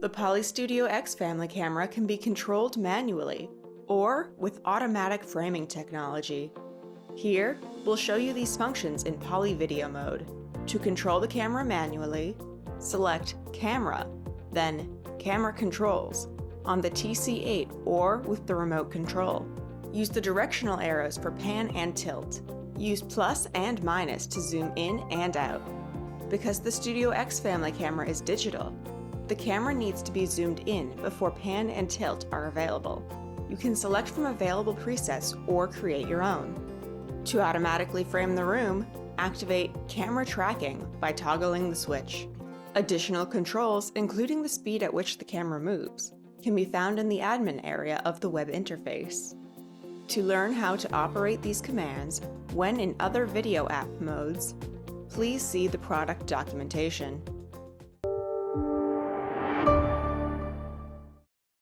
The Poly Studio X family camera can be controlled manually or with automatic framing technology. Here, we'll show you these functions in Poly Video mode. To control the camera manually, select Camera, then Camera Controls on the TC8 or with the remote control. Use the directional arrows for pan and tilt. Use plus and minus to zoom in and out. Because the Studio X family camera is digital, the camera needs to be zoomed in before pan and tilt are available. You can select from available presets or create your own. To automatically frame the room, activate Camera Tracking by toggling the switch. Additional controls, including the speed at which the camera moves, can be found in the admin area of the web interface. To learn how to operate these commands when in other video app modes, please see the product documentation.